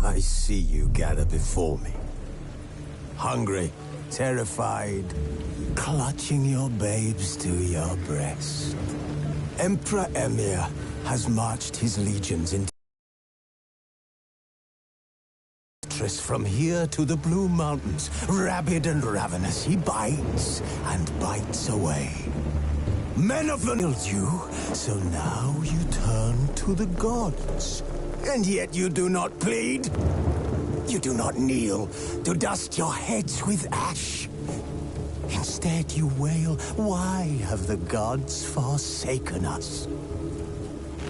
I see you gather before me. Hungry, terrified, clutching your babes to your breast. Emperor Emir has marched his legions into from here to the Blue Mountains. Rabid and ravenous, he bites and bites away. Men of the killed you, so now you turn to the gods. And yet you do not plead. You do not kneel to dust your heads with ash. Instead you wail, why have the gods forsaken us?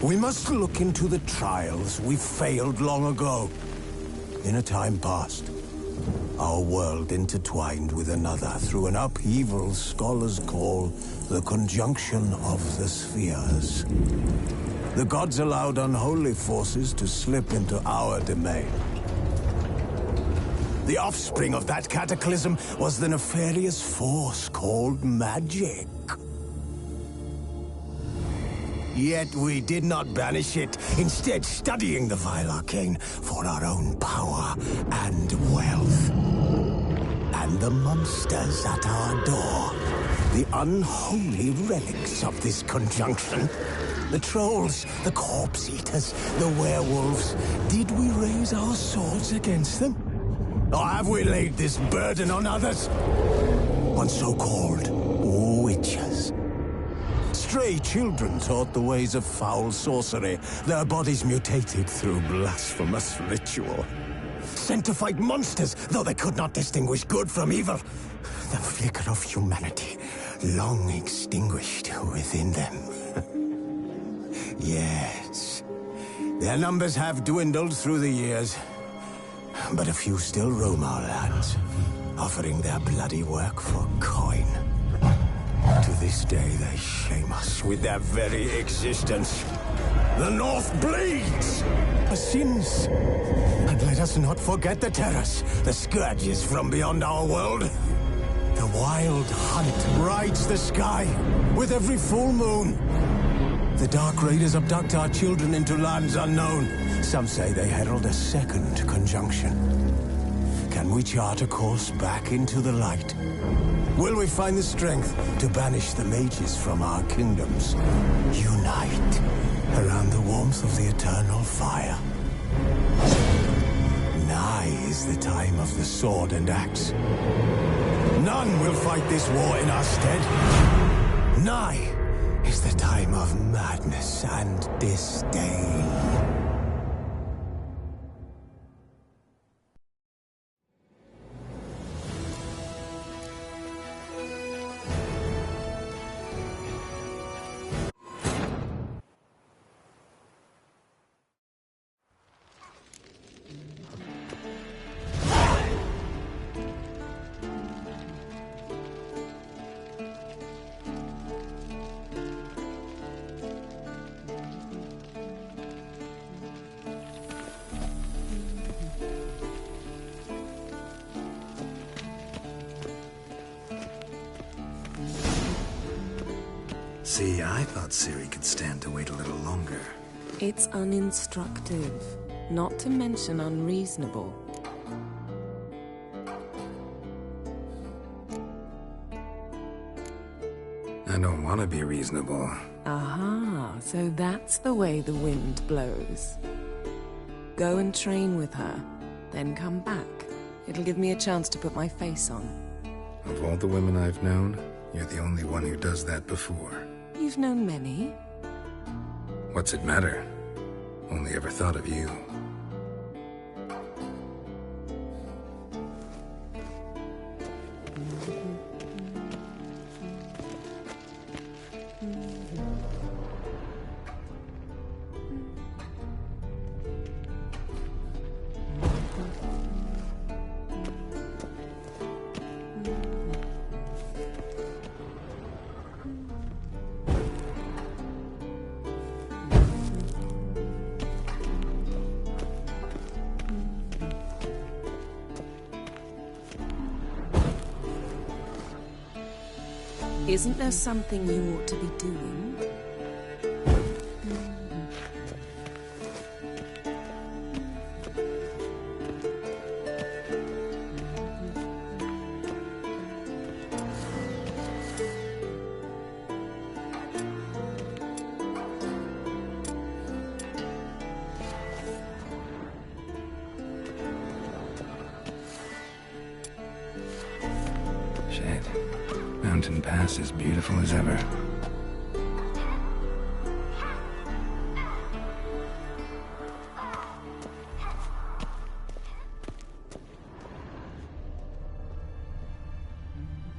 We must look into the trials we failed long ago. In a time past, our world intertwined with another through an upheaval scholars call the conjunction of the spheres. The gods allowed unholy forces to slip into our domain. The offspring of that cataclysm was the nefarious force called magic. Yet we did not banish it, instead studying the vile arcane for our own power and wealth. And the monsters at our door, the unholy relics of this conjunction. The trolls, the corpse-eaters, the werewolves. Did we raise our swords against them? Or have we laid this burden on others? On so-called witches. Stray children taught the ways of foul sorcery, their bodies mutated through blasphemous ritual. Sent to fight monsters, though they could not distinguish good from evil. The flicker of humanity, long extinguished within them. Yes, their numbers have dwindled through the years, but a few still roam our lands, offering their bloody work for coin. To this day, they shame us with their very existence. The North bleeds! Our sins. And let us not forget the terrors, the scourges from beyond our world. The wild hunt rides the sky with every full moon. The Dark Raiders abduct our children into lands unknown. Some say they herald a second conjunction. Can we chart a course back into the light? Will we find the strength to banish the mages from our kingdoms? Unite around the warmth of the eternal fire. Nigh is the time of the sword and axe. None will fight this war in our stead. Nigh is the time of madness and disdain. See, I thought Ciri could stand to wait a little longer. It's uninstructive, not to mention unreasonable. I don't want to be reasonable. Aha, so that's the way the wind blows. Go and train with her, then come back. It'll give me a chance to put my face on. Of all the women I've known, you're the only one who does that before. You've known many. What's it matter? Only ever thought of you. Isn't there something you ought to be doing? Shit. Mountain Pass is beautiful as ever.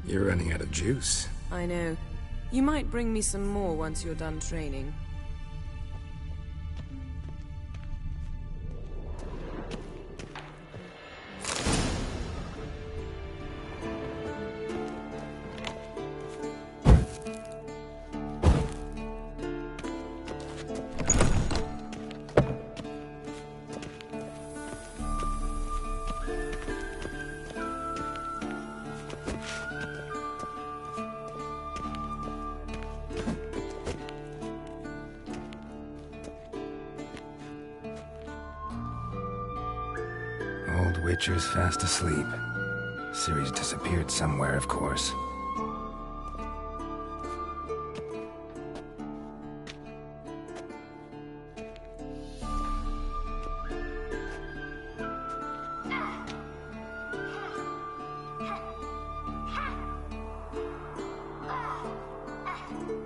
You're running out of juice. I know. You might bring me some more once you're done training. Old Witcher's fast asleep. Ciri's disappeared somewhere, of course.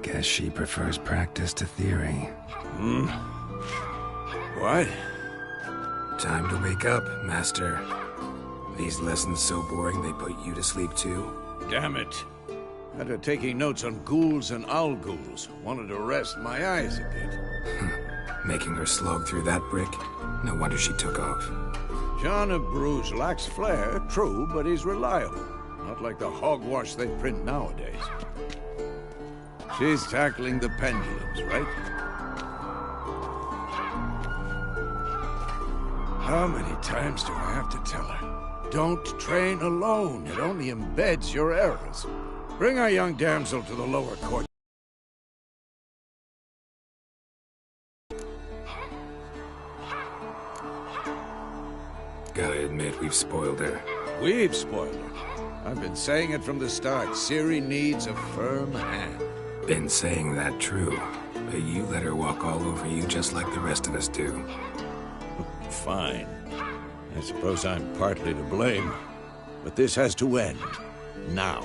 Guess she prefers practice to theory. What? Time to wake up, Master. These lessons so boring they put you to sleep too? Damn it. After taking notes on ghouls and owl ghouls, wanted to rest my eyes a bit. Making her slog through that brick? No wonder she took off. John of Bruges lacks flair, true, but he's reliable. Not like the hogwash they print nowadays. She's tackling the pendulums, right? How many times do I have to tell her? Don't train alone. It only embeds your errors. Bring our young damsel to the lower court. Gotta admit, we've spoiled her. We've spoiled her. I've been saying it from the start. Ciri needs a firm hand. Been saying that true, but you let her walk all over you just like the rest of us do. Fine. I suppose I'm partly to blame. But this has to end. Now.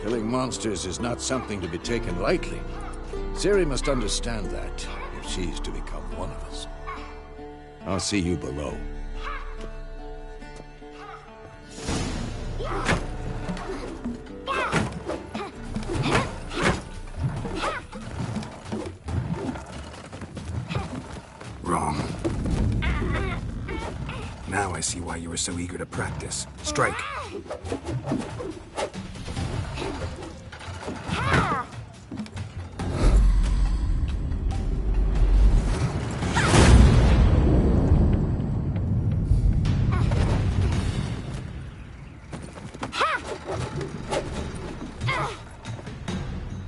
Killing monsters is not something to be taken lightly. Ciri must understand that, if she's to become one of us. I'll see you below. Wrong. Now I see why you were so eager to practice. Strike.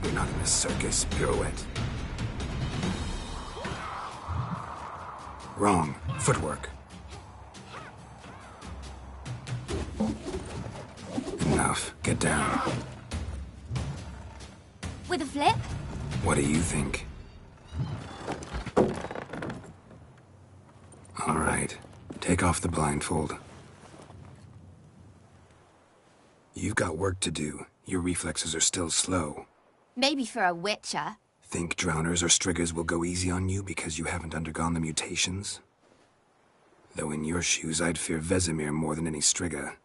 We're not in a circus, pirouette. Wrong. Footwork. Enough. Get down. With a flip? What do you think? All right. Take off the blindfold. You've got work to do. Your reflexes are still slow. Maybe for a witcher. Think drowners or striggers will go easy on you because you haven't undergone the mutations? Though in your shoes, I'd fear Vesemir more than any strigger.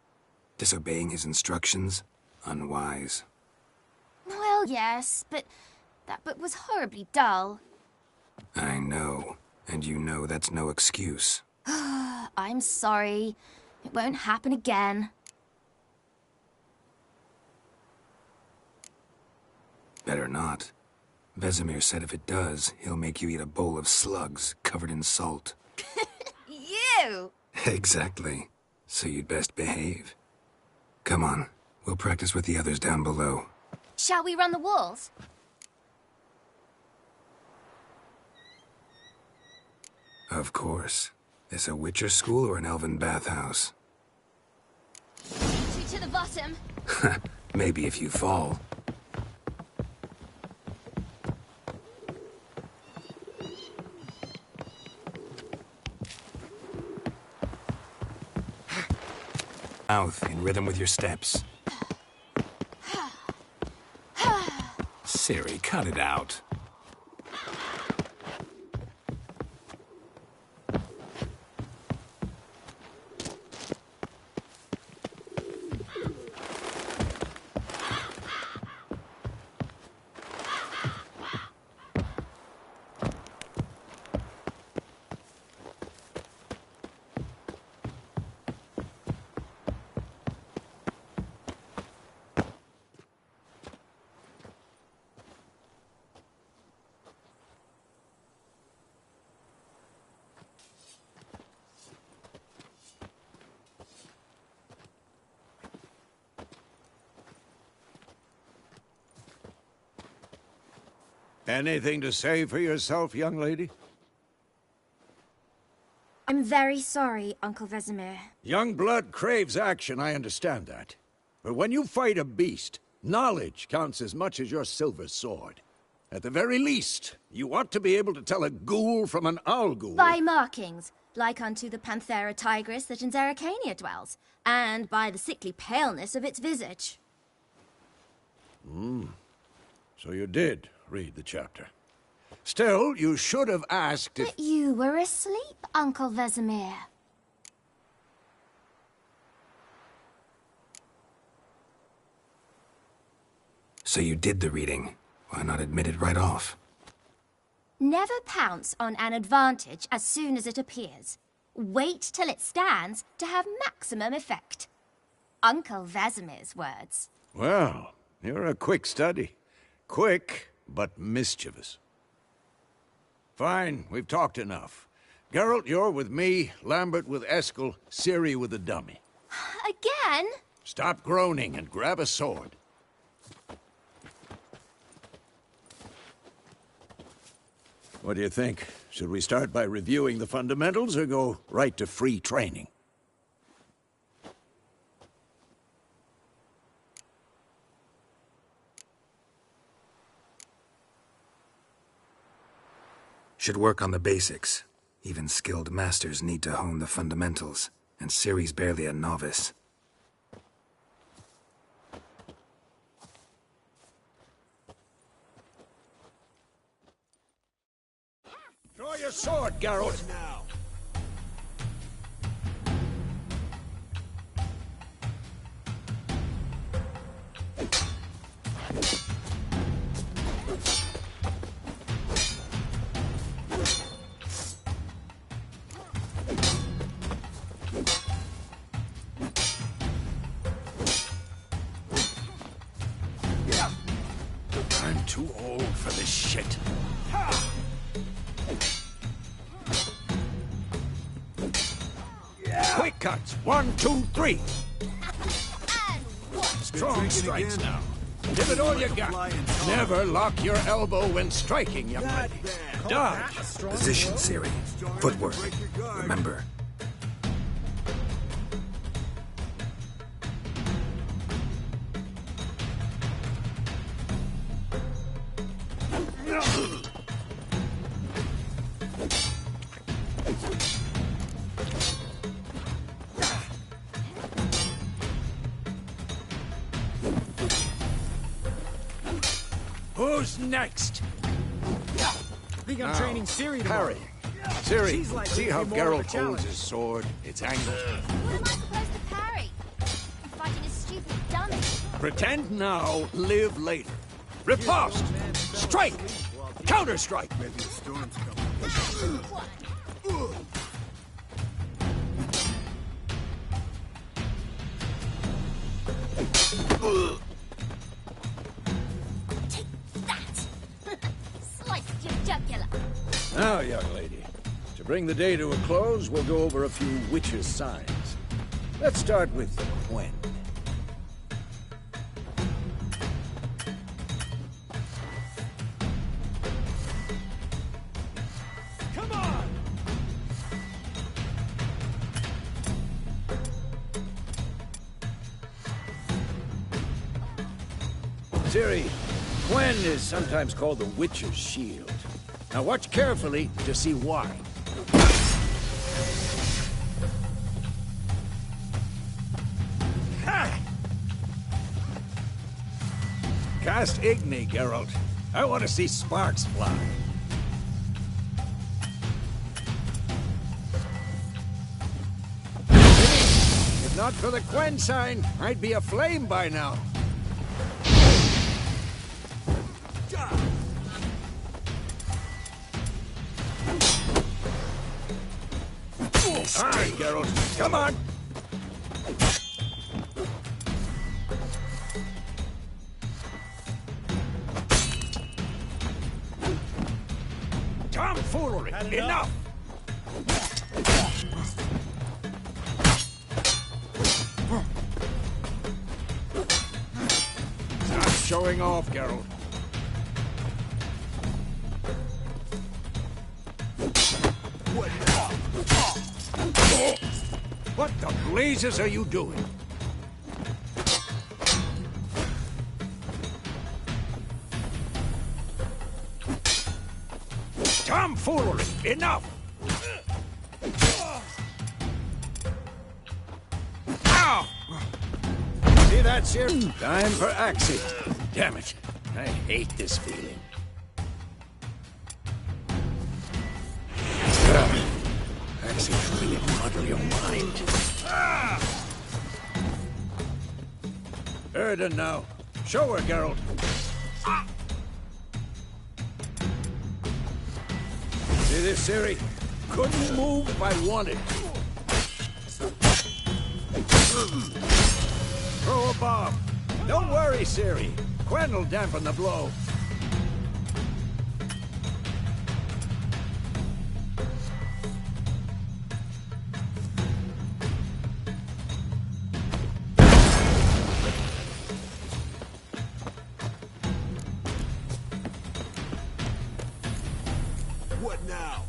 Disobeying his instructions? Unwise. Well, yes, but that book was horribly dull. I know. And you know that's no excuse. I'm sorry. It won't happen again. Better not. Vesemir said if it does, he'll make you eat a bowl of slugs covered in salt. You! Exactly. So you'd best behave. Come on. We'll practice with the others down below. Shall we run the walls? Of course. This a Witcher school or an elven bathhouse? To the bottom. Maybe if you fall. Mouth in rhythm with your steps. Ciri, cut it out. Anything to say for yourself, young lady? I'm very sorry, Uncle Vesemir. Young blood craves action, I understand that. But when you fight a beast, knowledge counts as much as your silver sword. At the very least, you ought to be able to tell a ghoul from an owl ghoul. By markings, like unto the Panthera tigris that in Zerrikania dwells, and by the sickly paleness of its visage. So you did read the chapter. Still, you should have asked if... But you were asleep, Uncle Vesemir. So you did the reading. Why not admit it right off? Never pounce on an advantage as soon as it appears. Wait till it stands to have maximum effect. Uncle Vesemir's words. Well, you're a quick study. Quick, but mischievous. Fine, we've talked enough. Geralt, you're with me, Lambert with Eskel, Ciri with the dummy. Again? Stop groaning and grab a sword. What do you think? Should we start by reviewing the fundamentals or go right to free training? Should work on the basics. Even skilled masters need to hone the fundamentals, and Ciri's barely a novice. Draw your sword, Geralt! Now. I'm too old for this shit. Quick cuts! 1, 2, 3! Strong strikes now. Give it all you got. Never lock your elbow when striking, young lady. Dodge! Position, Ciri. Footwork. Remember. Who's next? I think I'm training Ciri tomorrow. Parry. Ciri, She's likely see to how be more of a Geralt holds challenge. his sword? It's angled. What am I supposed to parry? I'm fighting a stupid dummy. Pretend now, live later. Riposte! Strike! Counter-strike! Maybe the storm's coming. Take that! Sliced your jugular. Now, young lady, to bring the day to a close, we'll go over a few witches' signs. Let's start with Gwen. Come on! Ciri, Gwen is sometimes called the Witch's Shield. Now watch carefully to see why. Ha! Cast Igni, Geralt. I want to see sparks fly. If not for the Quen sign, I'd be aflame by now. All right, Geralt, come on! Tomfoolery! Enough! Stop showing off, Geralt. What the blazes are you doing? Tomfoolery! Enough! Ow! See that, sir? Time for Axie. Damn it. I hate this feeling. Axie really muddle your mind. Erden now. Show her, Geralt. See this, Ciri? Couldn't move if I wanted to. Throw a bomb. Don't worry, Ciri. Quen will dampen the blow. What now?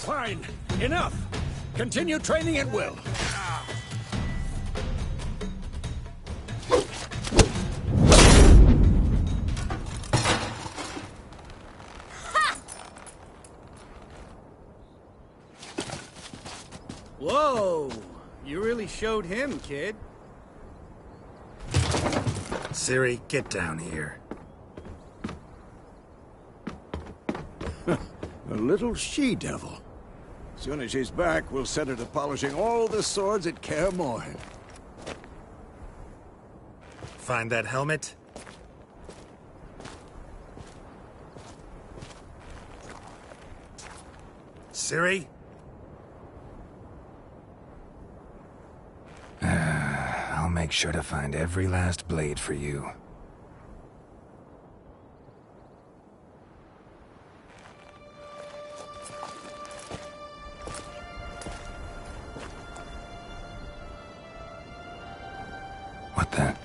Fine. Enough. Continue training at will. Whoa! You really showed him, kid. Ciri, get down here. A little she-devil. Soon as she's back, we'll set her to polishing all the swords at Kaer Morhen. Find that helmet? Ciri? I'll make sure to find every last blade for you. What the?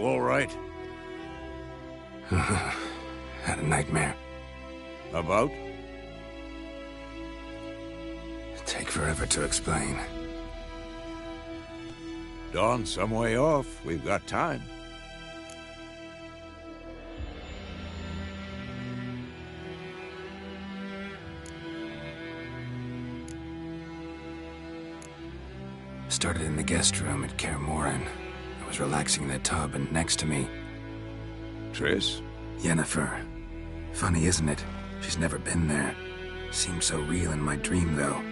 You all right? Had a nightmare. About? Take forever to explain. Dawn's some way off. We've got time. Started in the guest room at Kaer Morhen. I was relaxing in the tub, and next to me, Triss? Yennefer. Funny, isn't it? She's never been there. Seemed so real in my dream, though.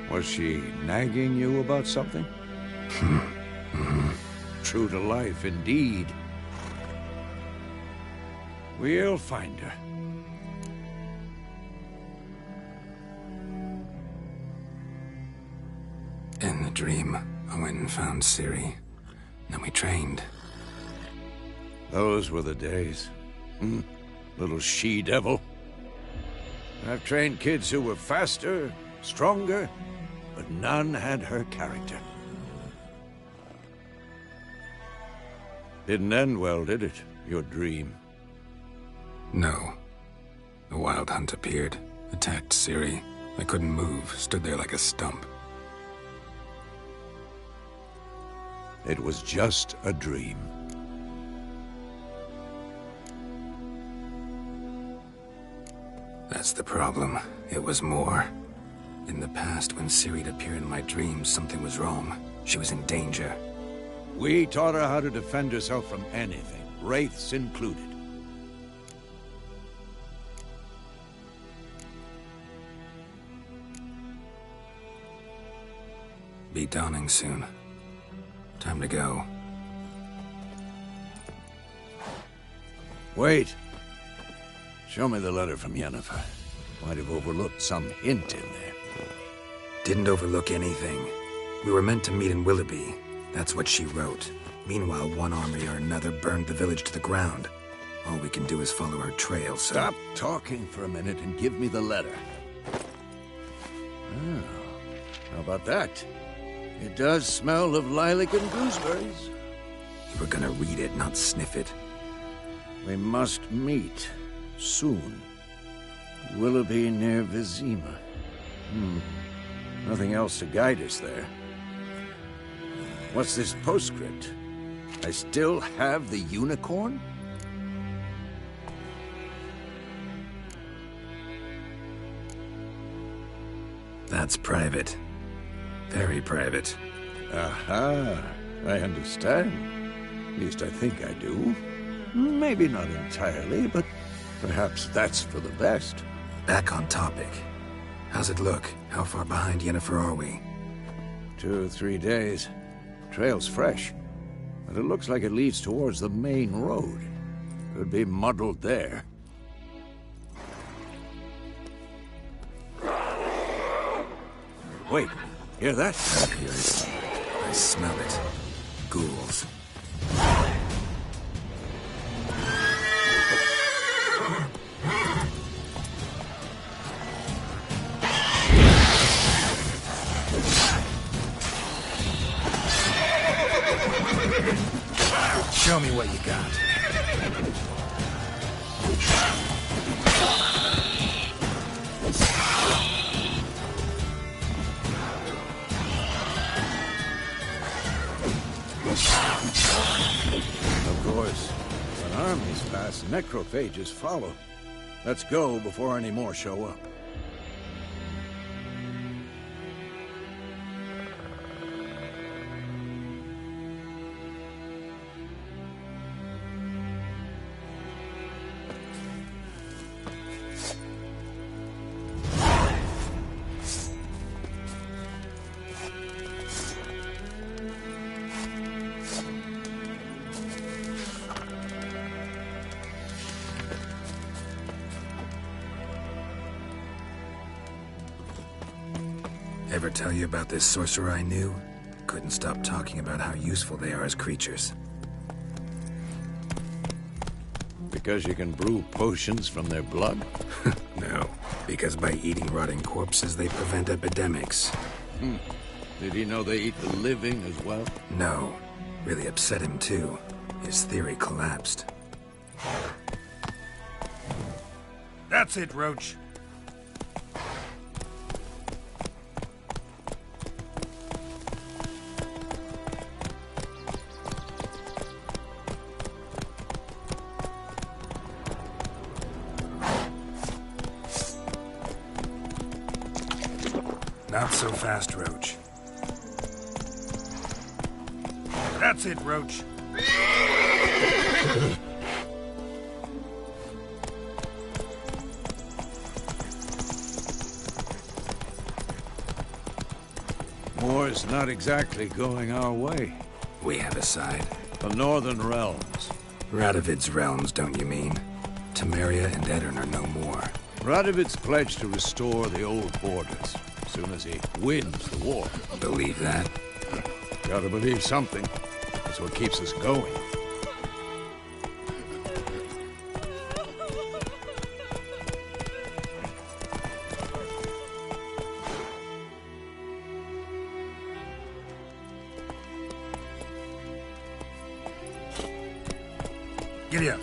Was she nagging you about something? True to life, indeed. We'll find her. In the dream, I went and found Ciri. Then we trained. Those were the days. Little she-devil. I've trained kids who were faster, stronger, but none had her character. Didn't end well, did it? Your dream? No. The Wild Hunt appeared, attacked Ciri. I couldn't move, stood there like a stump. It was just a dream. That's the problem. It was more. In the past, when Ciri'd appear in my dreams, something was wrong. She was in danger. We taught her how to defend herself from anything, wraiths included. Be dawning soon. Time to go. Wait. Show me the letter from Yennefer. Might have overlooked some hint in there. Didn't overlook anything. We were meant to meet in Willoughby. That's what she wrote. Meanwhile, one army or another burned the village to the ground. All we can do is follow her trail, so... Stop talking for a minute and give me the letter. Oh, how about that? It does smell of lilac and gooseberries. You were gonna read it, not sniff it. We must meet. Soon. Willoughby near Vizima. Nothing else to guide us there. What's this postscript? I still have the unicorn? That's private. Very private. Aha, I understand. At least I think I do. Maybe not entirely, but perhaps that's for the best. Back on topic. How's it look? How far behind Yennefer are we? 2 or 3 days. Trail's fresh, but it looks like it leads towards the main road. Could be muddled there. Wait, hear that? I hear it. I smell it. Ghouls. Show me what you got. Of course. When armies pass, necrophages follow. Let's go before any more show up. Ever tell you about this sorcerer I knew? Couldn't stop talking about how useful they are as creatures. Because you can brew potions from their blood? No, because by eating rotting corpses, they prevent epidemics. Did he know they eat the living as well? No, really upset him too. His theory collapsed. That's it, Roach. Not so fast, Roach. That's it, Roach. War's not exactly going our way. We have a side. The Northern Realms. Radovid's realms, don't you mean? Temeria and Edirn are no more. Radovid's pledged to restore the old borders as soon as he wins the war. Believe that? Gotta believe something. That's what keeps us going. Giddy up.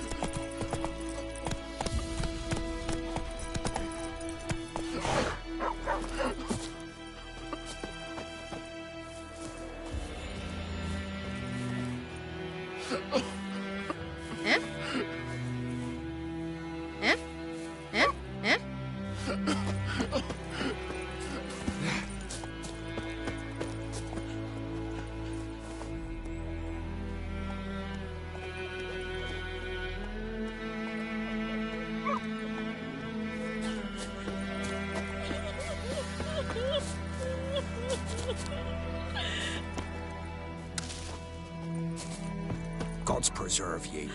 Gods preserve ye.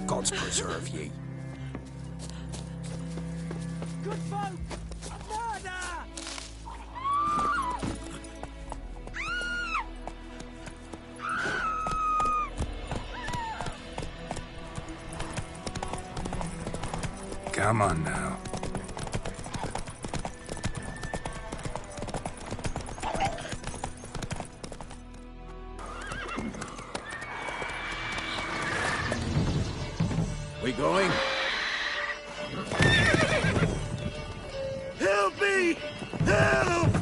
Gods preserve ye. Good folk! Murder! Come on now. We going? Help me! Help!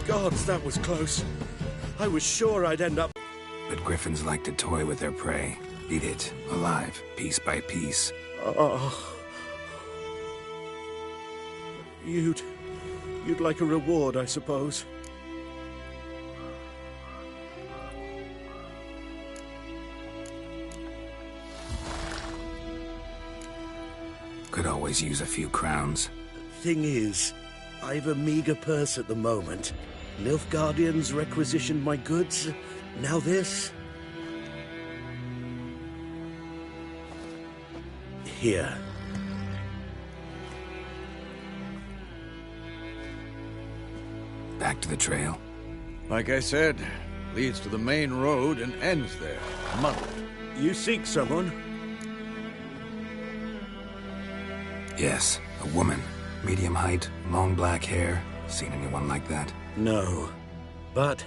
Gods, that was close. I was sure I'd end up... But griffins like to toy with their prey. Eat it, alive, piece by piece. You'd like a reward, I suppose. Could always use a few crowns. Thing is, I've a meager purse at the moment. Nilfgaardians requisitioned my goods. Now this. Here. Back to the trail. Like I said, leads to the main road and ends there. Maut. You seek someone? Yes, a woman. Medium height, long black hair. Seen anyone like that? No. But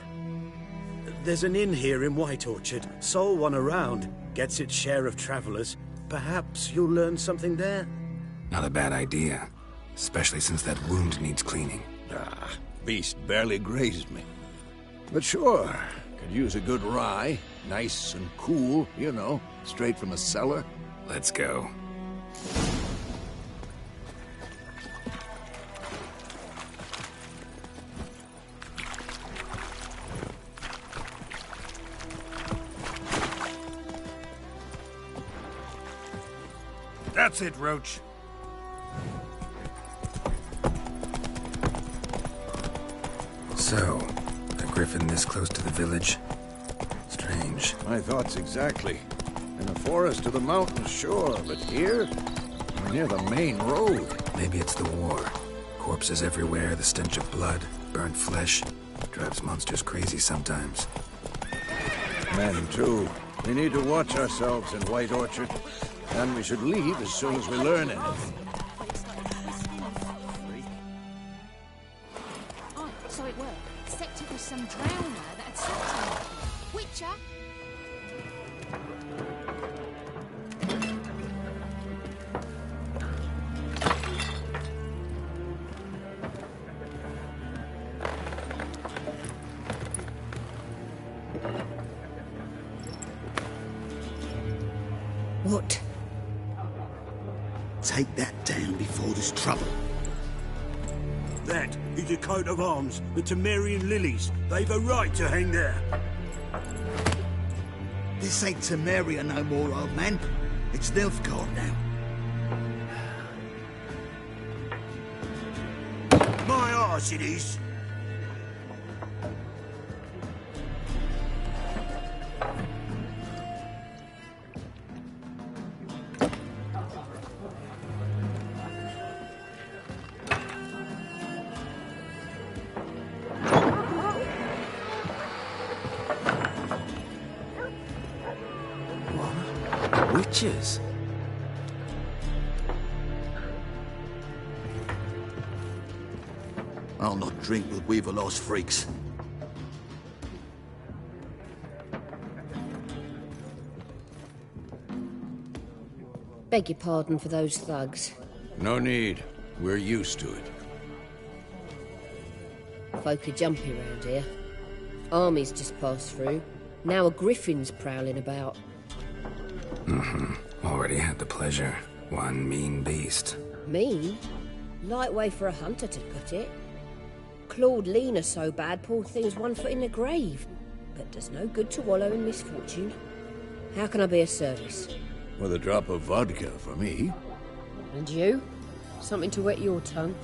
there's an inn here in White Orchard. Sole one around. Gets its share of travelers. Perhaps you'll learn something there? Not a bad idea. Especially since that wound needs cleaning. Beast barely grazed me. But sure, could use a good rye. Nice and cool, you know, straight from a cellar. Let's go. That's it, Roach. So, a griffin this close to the village? Strange. My thoughts exactly. In a forest to the mountains, sure, but here? We're near the main road. Maybe it's the war. Corpses everywhere, the stench of blood, burnt flesh. Drives monsters crazy sometimes. Men, too. We need to watch ourselves in White Orchard. And we should leave as soon as we learn anything. Oh, so it worked. Except it was some drowner that had sucked him. Witcher! What? Take that down before there's trouble. That is a coat of arms, the Temerian lilies. They've a right to hang there. This ain't Temeria no more, old man. It's Nilfgaard now. My arse it is. Witches? I'll not drink with Weaverlost freaks. Beg your pardon for those thugs. No need. We're used to it. Folk are jumpy round here. Armies just passed through. Now a griffin's prowling about. Already had the pleasure. One mean beast. Mean? Light way for a hunter to put it. Clawed Lena so bad, poor thing's 1 foot in the grave. But does no good to wallow in misfortune. How can I be of service? With a drop of vodka for me. And you? Something to wet your tongue?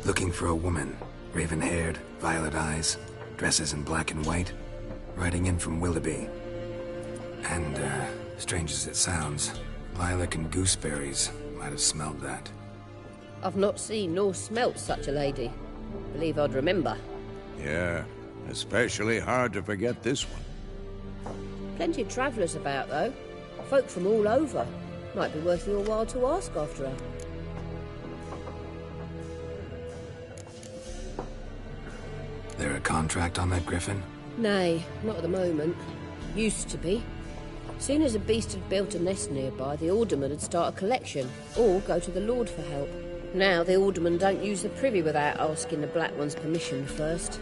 Looking for a woman. Raven-haired, violet eyes, dresses in black and white. Riding in from Willoughby. And, strange as it sounds, lilac and gooseberries might have smelled that. I've not seen nor smelt such a lady. Believe I'd remember. Yeah, especially hard to forget this one. Plenty of travellers about, though. Folk from all over. Might be worth your while to ask after her. There a contract on that griffin? Nay, not at the moment. Used to be. Soon as a beast had built a nest nearby, the alderman would start a collection, or go to the Lord for help. Now the alderman don't use the privy without asking the Black One's permission first.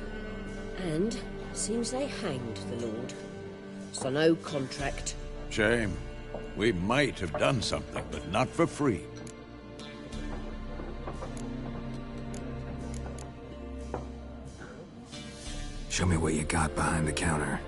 And seems they hanged the Lord. So no contract. Shame. We might have done something, but not for free. Show me what you got behind the counter.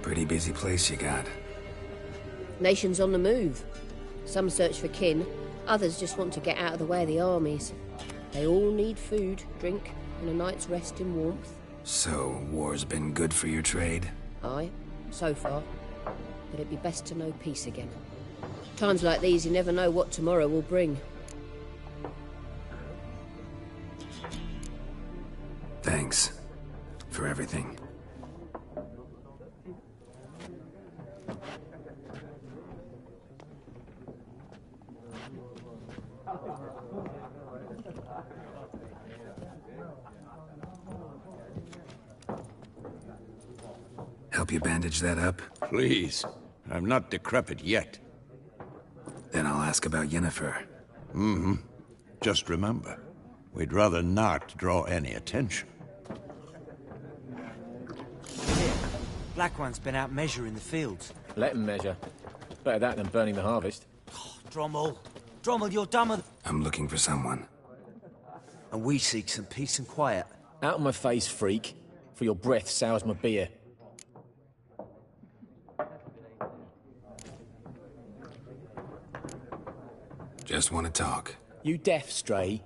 Pretty busy place you got. Nations on the move. Some search for kin, others just want to get out of the way of the armies. They all need food, drink, and a night's rest in warmth. So, war's been good for your trade? Aye, so far. But it'd be best to know peace again. Times like these, you never know what tomorrow will bring. Thanks. For everything. Help you bandage that up? Please. I'm not decrepit yet. Then I'll ask about Yennefer. Just remember, we'd rather not draw any attention. Black One's been out measuring the fields. Let him measure. Better that than burning the harvest. Oh, Drommel. Drommel, you're dumber. I'm looking for someone. And we seek some peace and quiet. Out of my face, freak. For your breath sours my beer. Just want to talk. You deaf, Stray?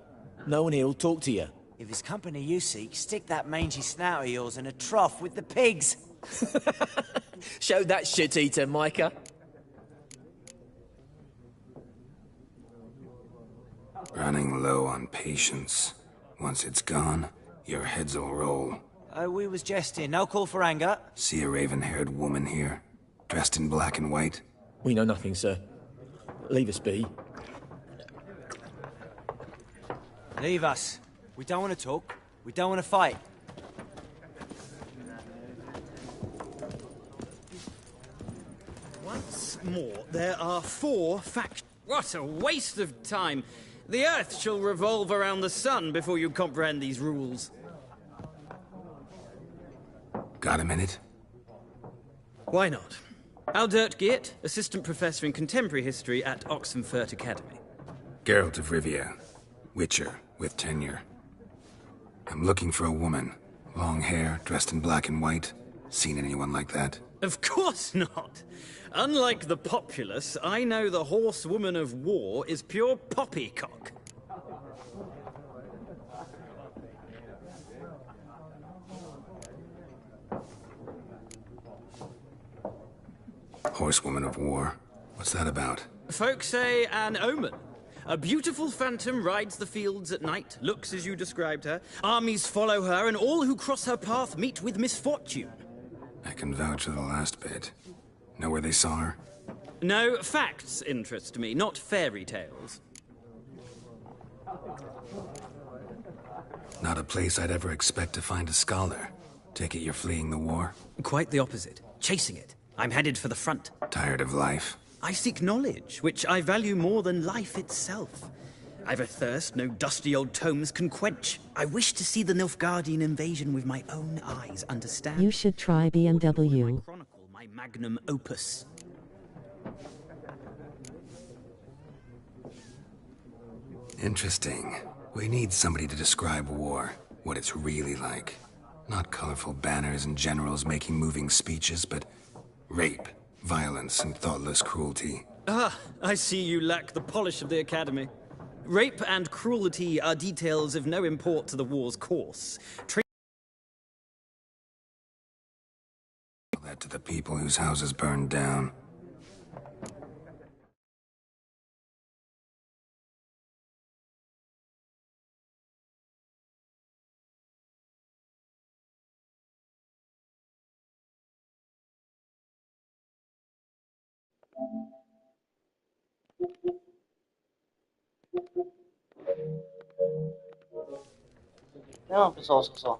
No one here'll talk to you. If it's company you seek, stick that mangy snout of yours in a trough with the pigs. Show that shit-eater, Micah. Running low on patience. Once it's gone, your heads will roll. Oh, we was jesting. No call for anger. See a raven-haired woman here, dressed in black and white? We know nothing, sir. Leave us be. Leave us. We don't want to talk. We don't want to fight. Once more, there are 4 factions. What a waste of time. The Earth shall revolve around the sun before you comprehend these rules. Got a minute? Why not? Aldert Geert, Assistant Professor in Contemporary History at Oxenfurt Academy. Geralt of Rivia. Witcher, with tenure. I'm looking for a woman. Long hair, dressed in black and white. Seen anyone like that? Of course not. Unlike the populace, I know the horsewoman of war is pure poppycock. Horsewoman of war? What's that about? Folk say an omen. A beautiful phantom rides the fields at night, looks as you described her. Armies follow her, and all who cross her path meet with misfortune. I can vouch for the last bit. Know where they saw her? No, facts interest me, not fairy tales. Not a place I'd ever expect to find a scholar. Take it you're fleeing the war? Quite the opposite. Chasing it. I'm headed for the front. Tired of life? I seek knowledge, which I value more than life itself. I've a thirst no dusty old tomes can quench. I wish to see the Nilfgaardian invasion with my own eyes, understand? You should try BMW. My chronicle, my magnum opus. Interesting. We need somebody to describe war, what it's really like. Not colorful banners and generals making moving speeches, but rape, violence, and thoughtless cruelty. Ah, I see you lack the polish of the Academy. Rape and cruelty are details of no import to the war's course. That to the people whose houses burned down. No, pessoal.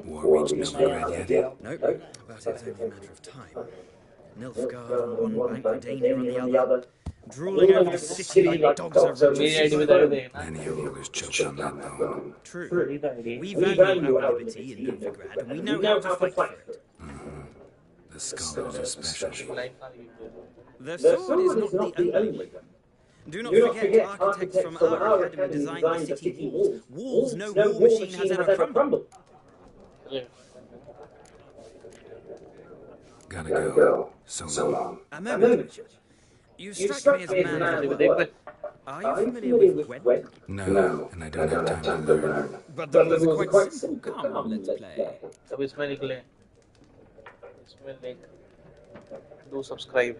War reached Novigrad yet? Nope, but it's only a matter of time. Nilfgaard on one bank, Dania on the other, drooling over the city like dogs are roaches. Many of you was choked on that bone. True. We value our liberty in Novigrad, and we know how to fight for it. The scholars especially. The sword is not the only weapon. Do not forget architects from our academy designed the city walls. Walls no war machine has ever crumbled. Gotta go. So long. A moment, Richard. You strike me as a man of the world. Are you familiar with Gwent? No, and I don't have time to learn. But the rules are quite simple. Come on, let's play. Do subscribe.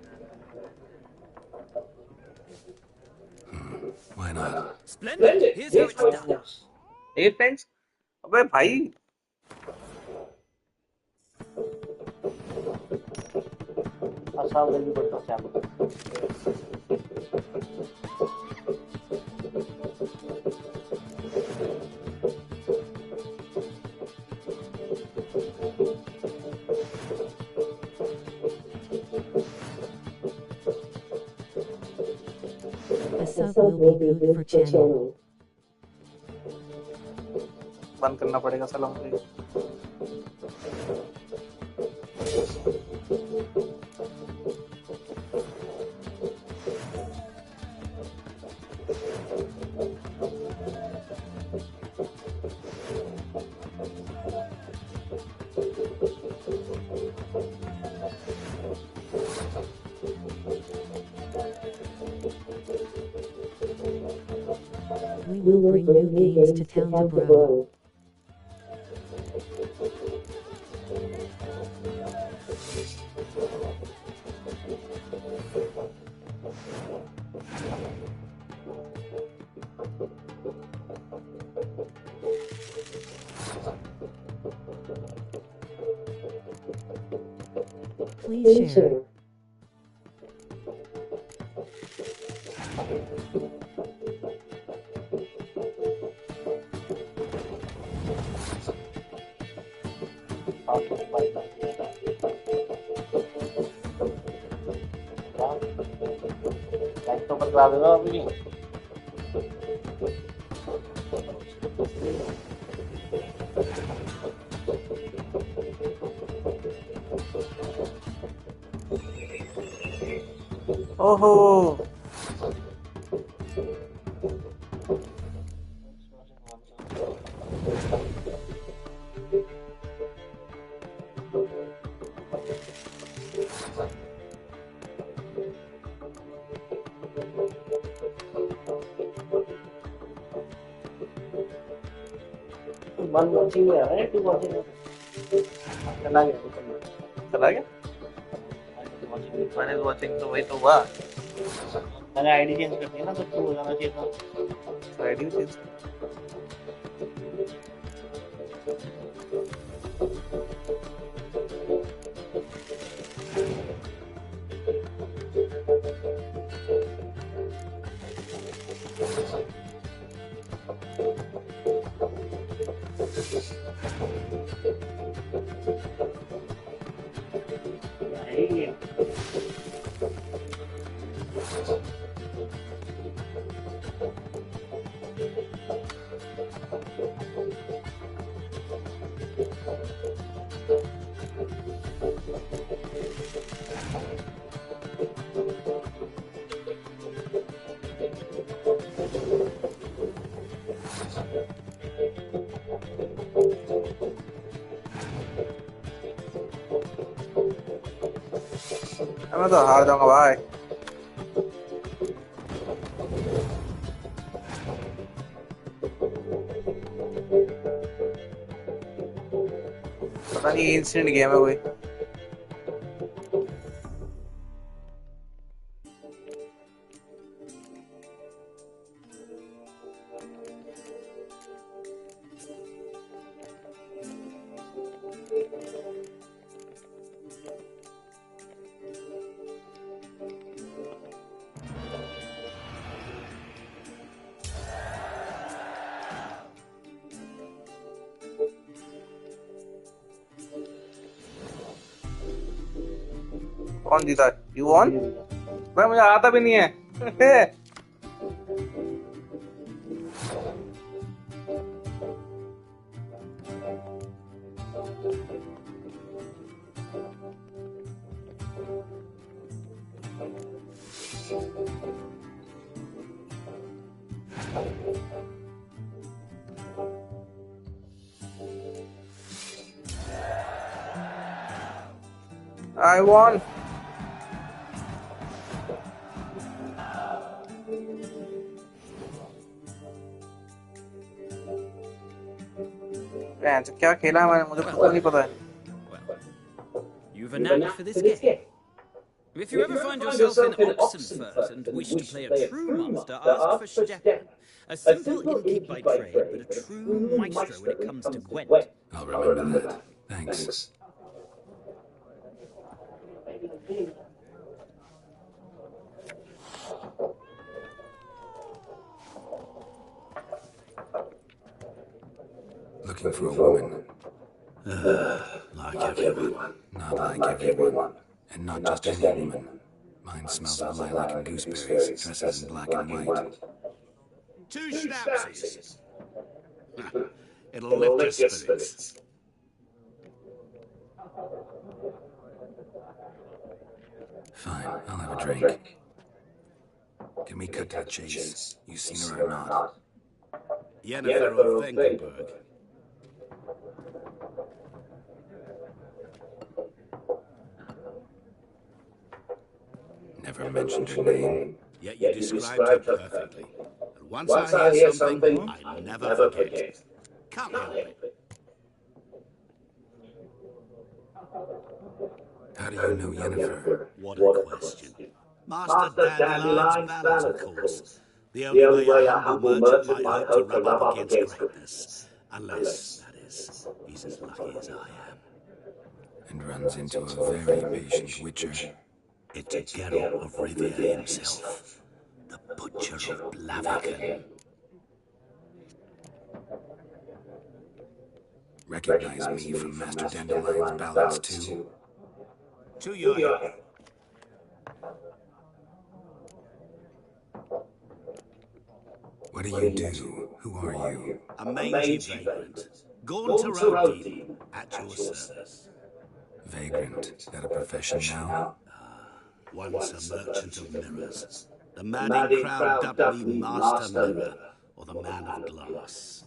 Why not? Splendid. Here's how it's done. Hey friends, अबे भाई. अस्सलाम वालेकुम. The sub will be good for channel. बंद करना पड़ेगा साला मुझे. We will bring new games to town to grow. Please share. Light तो बदला देगा अभी ओहो वन वॉचिंग में आ रहा है टू वॉचिंग चला गया वन इज वॉचिंग तो वही तो हुआ मैंने आईडी चेंज कर दिया ना सब तो हो जाना चाहिए था आईडी चेंज मैं तो हार जाऊंगा भाई पता नहीं इंसिडेंट गेम है कोई कौन जीता यू वॉन भाई मुझे आता भी नहीं है I won. क्या खेला है मैंने मुझे खुद नहीं पता है You've a knack for this game. If you ever find yourself in Oxenfurt and wish to play a true monster, ask for Stepan. A simple innkeep by trade, but a true maestro when it comes to Gwent. I'll remember that. Thanks. Looking for a woman. Like everyone. Not like everyone. And not just any woman. Mine smells of lilac and gooseberries, dresses in black and white. 2 schnapsies. It'll lift your spirits. Fine, I'll have a drink. Can we cut to the chase? You seen her or not? Yennefer of Venkelberg. Never mentioned her name. Yet you described her perfectly. And once I hear something, I never forget. Can't help it. How do you know Yennefer? What a question. Master Dandelion's ballads, of course. The only way a humble merchant might hope to rub up against greatness. Unless, that is, he's as lucky as I am. And runs into a very patient witcher. It's Geralt of Rivia himself, the Butcher of Blaviken. Recognize me from Master Dandelion's ballads, too? To your head. What do you do? Who are you? A mangy vagrant. Gone to Rodin, at your service. Vagrant. That a profession now? Once a merchant of mirrors. The madding crowd dubbed me Master Mirror, or the Man of Glass.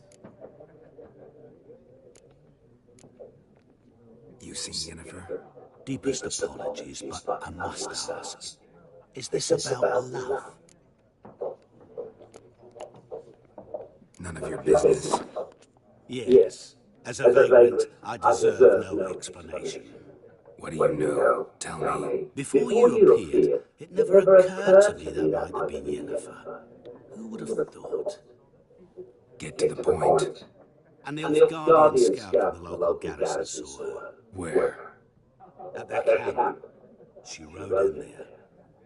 You seen Yennefer? Deepest apologies, but I must ask. Is this about love? None of your business. Yes. As a vagrant, I deserve no explanation. What do you know? Tell me. Before you appeared, it never occurred to me that might have been Yennefer. Who would have thought? Get to the point. An Nilfgaardian scout from the local garrison saw her. Where? At their camp. She rode in there.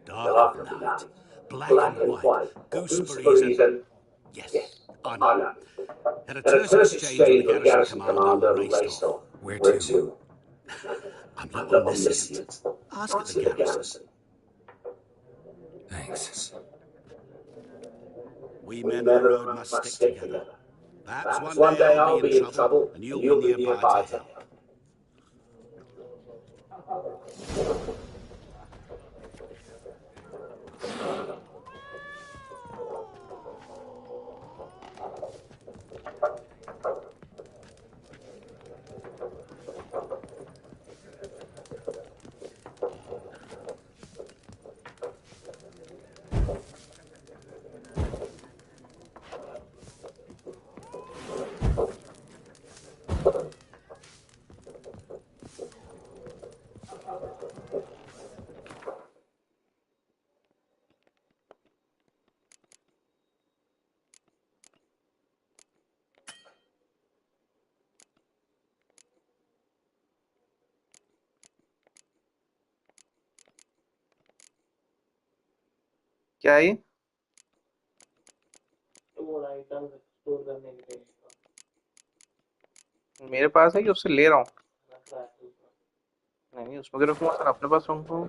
Dark of night. Black and white. Gooseberries and... Yes, I know. Had a terse exchange with the garrison commander on the raced off. Where to? I'm not omniscient. Ask at the garrison. Thanks. We men on the road must stick together. Perhaps one day I'll be in trouble, and you'll be nearby to help. क्या है ये वो item explore करने के लिए मेरे पास है कि उससे ले रहा हूँ नहीं उसमें क्यों रखूँगा सर अपने पास रखूँ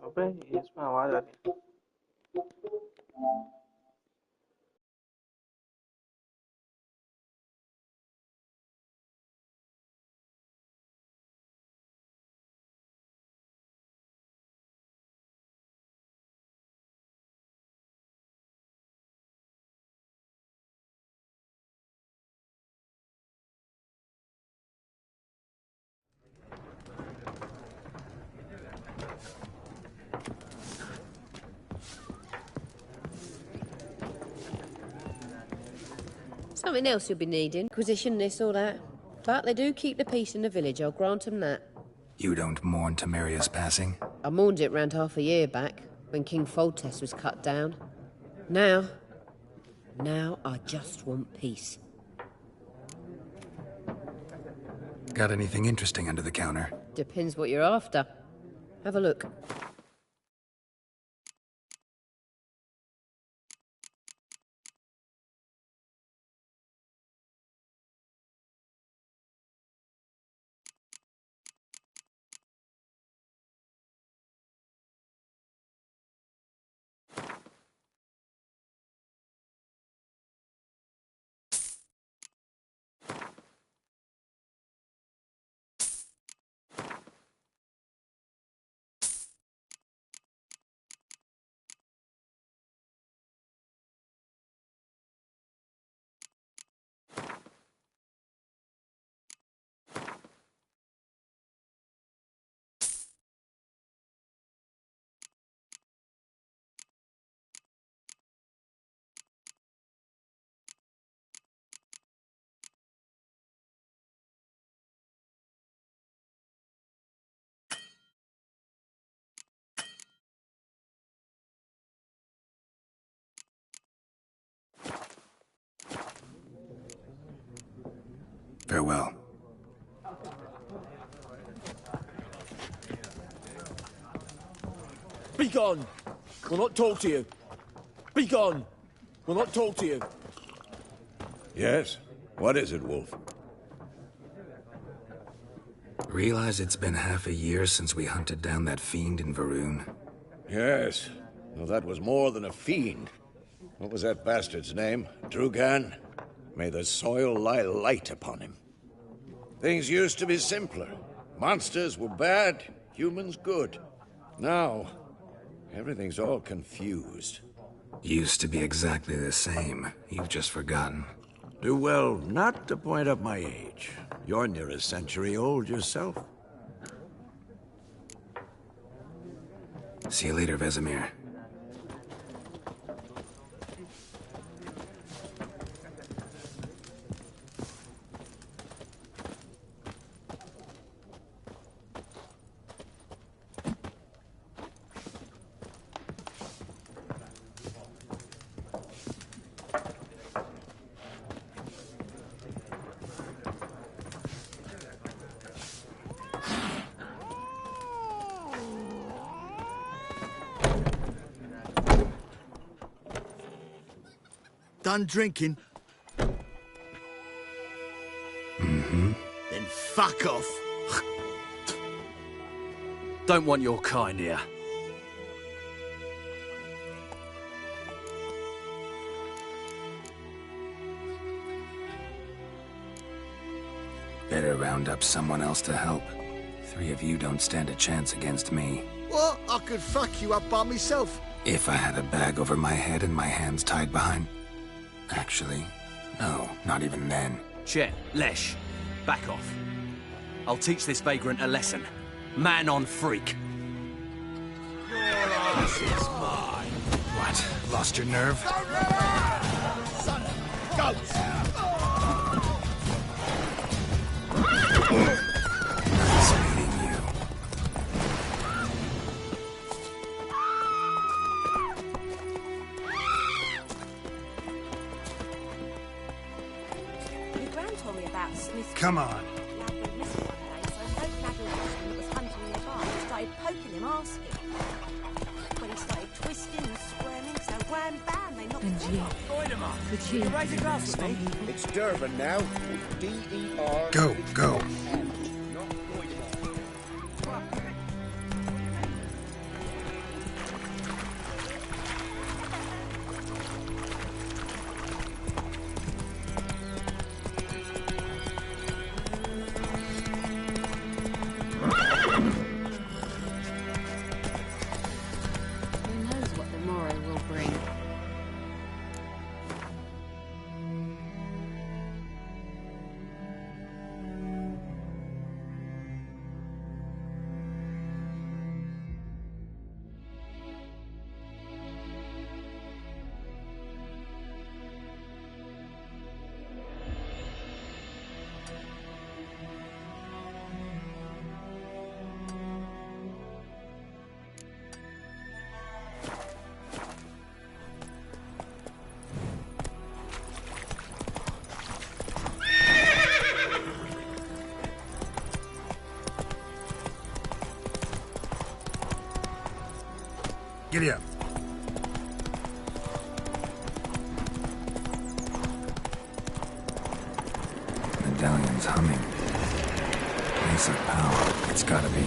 अबे इसमें आवाज आ रही है Something else you'll be needing. Inquisition, this or that. But they do keep the peace in the village, I'll grant them that. You don't mourn Temeria's passing? I mourned it round half a year back, when King Foltest was cut down. Now I just want peace. Got anything interesting under the counter? Depends what you're after. Have a look. Farewell. Be gone! We'll not talk to you. Be gone! We'll not talk to you. Yes? What is it, Wolf? Realize it's been half a year since we hunted down that fiend in Varun? Yes. Well, that was more than a fiend. What was that bastard's name? Drugan? May the soil lie light upon him. Things used to be simpler. Monsters were bad, humans good. Now, everything's all confused. Used to be exactly the same. You've just forgotten. Do well not to point up my age. You're near a century old yourself. See you later, Vesemir. Done drinking? Mm-hmm. Then fuck off. Don't want your kind here. Better round up someone else to help. 3 of you don't stand a chance against me. What? I could fuck you up by myself. If I had a bag over my head and my hands tied behind... Actually, no, not even then. Chet, Lesh, back off. I'll teach this vagrant a lesson. Man on freak. Your ass is mine. What? Lost your nerve? Son of goats! Nice meeting you. Your gran told me about Smith. Come on. Lad was missing one day, so I spoke to Lad that was hunting nearby and started poking him, asking. When he started twisting and squirming, so wham bam, they knocked him off. Join him up. The Can you raise a glass with me? It's Durban now. D-E-R... Go, go. Who knows what the morrow will bring? Giddy up. Medallion's humming. Place of power. It's gotta be.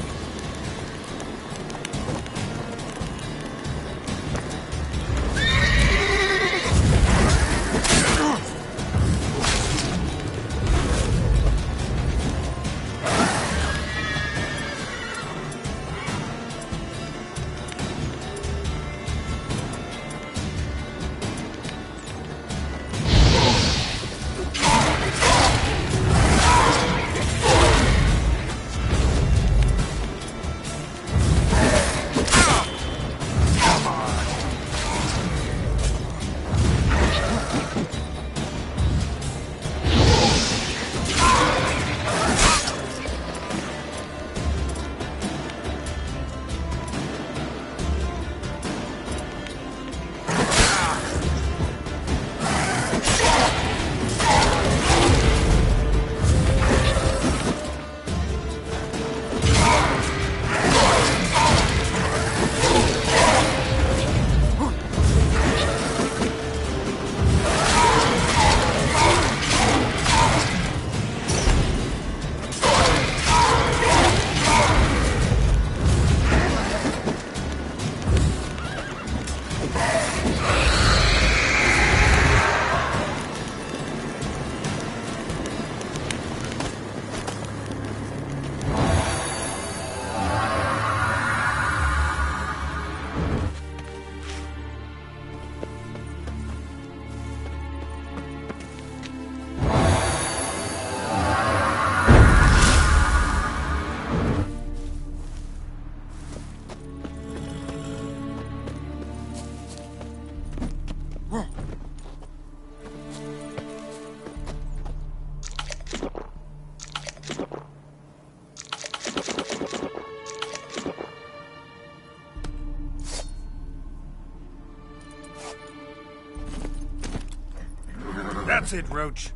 That's it, Roach.